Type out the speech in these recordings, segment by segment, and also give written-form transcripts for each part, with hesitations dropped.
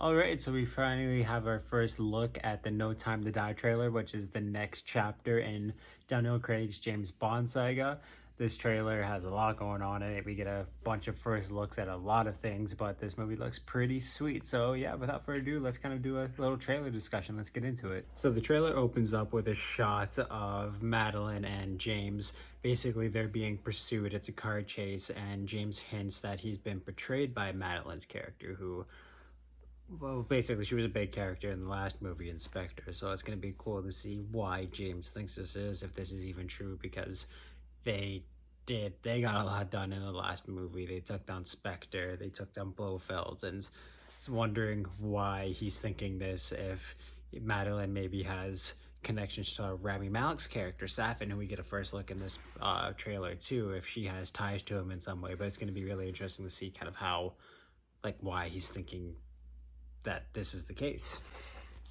All right, so we finally have our first look at the No Time to Die trailer, which is the next chapter in Daniel Craig's James Bond saga. This trailer has a lot going on in it. We get a bunch of first looks at a lot of things, but this movie looks pretty sweet. So yeah, without further ado, let's kind of do a little trailer discussion. Let's get into it. So the trailer opens up with a shot of Madeline and James. Basically, they're being pursued. It's a car chase, and James hints that he's been betrayed by Madeline's character, who, well, basically, she was a big character in the last movie, Inspector, so it's going to be cool to see why James thinks this is, if this is even true, because they got a lot done in the last movie. They took down Spectre, they took down Blofeld, and it's wondering why he's thinking this, if Madeline maybe has connections to Rami Malek's character, Safin, who we get a first look in this trailer too, if she has ties to him in some way. But it's going to be really interesting to see kind of how, like, why he's thinking that this is the case.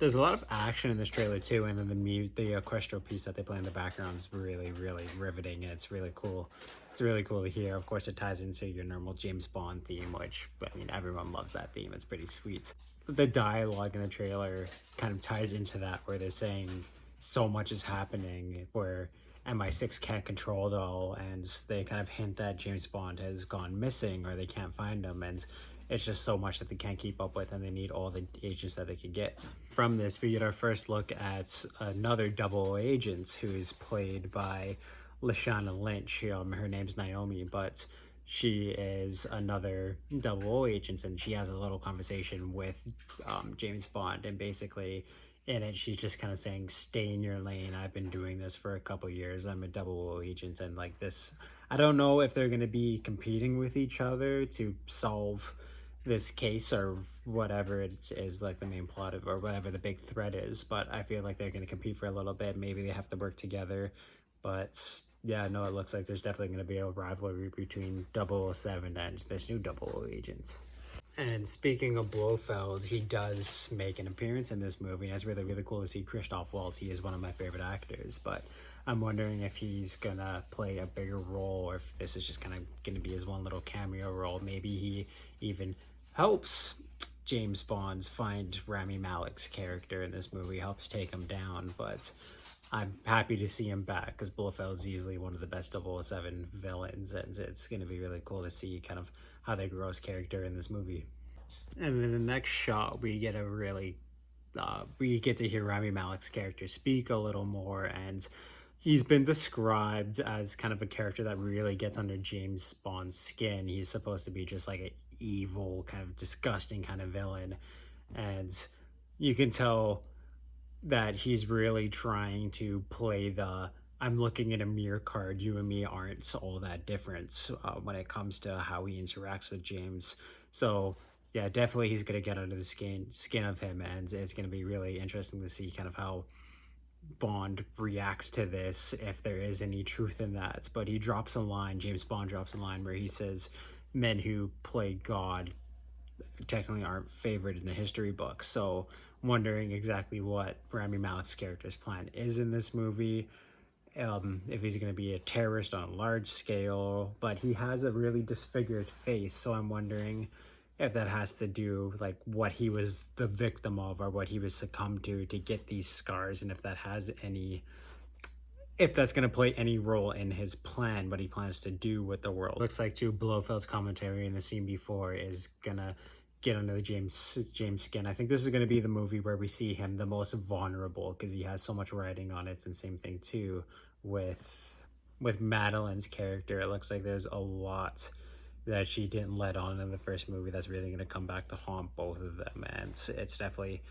There's a lot of action in this trailer too, and then the orchestral piece that they play in the background is really, really riveting, and it's really cool. It's really cool to hear. Of course, it ties into your normal James Bond theme, which, I mean, everyone loves that theme. It's pretty sweet. The dialogue in the trailer kind of ties into that, where they're saying so much is happening, where MI6 can't control it all, and they kind of hint that James Bond has gone missing, or they can't find him, and it's just so much that they can't keep up with, and they need all the agents that they can get. From this, we get our first look at another double agent who is played by Lashana Lynch. Her name's Naomi, but she is another double agent, and she has a little conversation with James Bond, and basically in it, she's just kind of saying, stay in your lane. I've been doing this for a couple years. I'm a double agent, and like this, I don't know if they're going to be competing with each other to solve this case or whatever it is, like the main plot of, or whatever the big threat is, but I feel like they're going to compete for a little bit. Maybe they have to work together, but yeah, no, it looks like there's definitely going to be a rivalry between 007 and this new double agent. And speaking of Blofeld, he does make an appearance in this movie, and it's really, really cool to see Christoph Waltz. He is one of my favorite actors, but I'm wondering if he's gonna play a bigger role, or if this is just kind of gonna be his one little cameo role. Maybe he even helps James Bond find Rami Malek's character in this movie, helps take him down, but I'm happy to see him back, because Blofeld's easily one of the best 007 villains, and it's going to be really cool to see kind of how they grow his character in this movie. And then the next shot, we get we get to hear Rami Malek's character speak a little more, and he's been described as kind of a character that really gets under James Bond's skin. He's supposed to be just like an evil, kind of disgusting kind of villain, and you can tell that he's really trying to play the I'm looking at a mirror card, you and me aren't all that different when it comes to how he interacts with James. So yeah, definitely he's going to get under the skin of him, and it's going to be really interesting to see kind of how Bond reacts to this, if there is any truth in that. But he drops a line, James Bond drops a line where he says, men who play God technically aren't favored in the history books. So wondering exactly what Rami Malek's character's plan is in this movie. If he's going to be a terrorist on a large scale, but he has a really disfigured face, so I'm wondering if that has to do like what he was the victim of, or what he was succumbed to get these scars, and if that has any, if that's going to play any role in his plan, what he plans to do with the world. Looks like too, Blofeld's commentary in the scene before is gonna get under the James skin. I think this is going to be the movie where we see him the most vulnerable, because he has so much writing on it. And same thing too with Madeline's character. It looks like there's a lot that she didn't let on in the first movie that's really going to come back to haunt both of them, and it's definitely,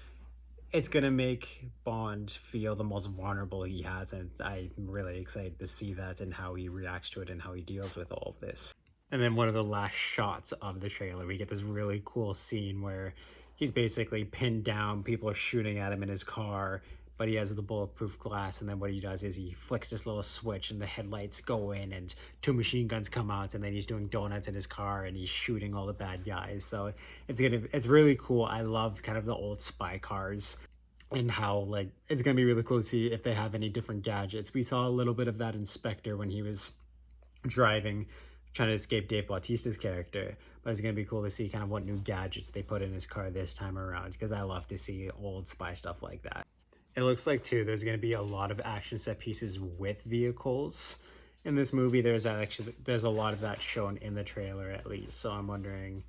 it's going to make Bond feel the most vulnerable he has, and I'm really excited to see that and how he reacts to it and how he deals with all of this. And then one of the last shots of the trailer, we get this really cool scene where he's basically pinned down, people are shooting at him in his car, but he has the bulletproof glass, and then what he does is he flicks this little switch and the headlights go in and 2 machine guns come out, and then he's doing donuts in his car and he's shooting all the bad guys. So it's really cool. I love kind of the old spy cars, and how, like, it's gonna be really cool to see if they have any different gadgets. We saw a little bit of that in Spectre when he was driving trying to escape Dave Bautista's character. But it's going to be cool to see kind of what new gadgets they put in his car this time around, because I love to see old spy stuff like that. It looks like, too, there's going to be a lot of action set pieces with vehicles in this movie. There's a lot of that shown in the trailer, at least. So I'm wondering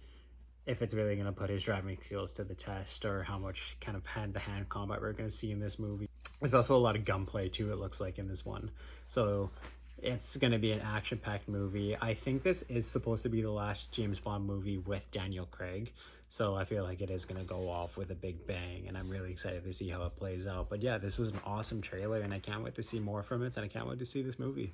if it's really going to put his driving skills to the test, or how much kind of hand-to-hand combat we're going to see in this movie. There's also a lot of gunplay, too, it looks like, in this one. So it's going to be an action-packed movie. I think this is supposed to be the last James Bond movie with Daniel Craig. So I feel like it is going to go off with a big bang, and I'm really excited to see how it plays out. But yeah, this was an awesome trailer, and I can't wait to see more from it, and I can't wait to see this movie.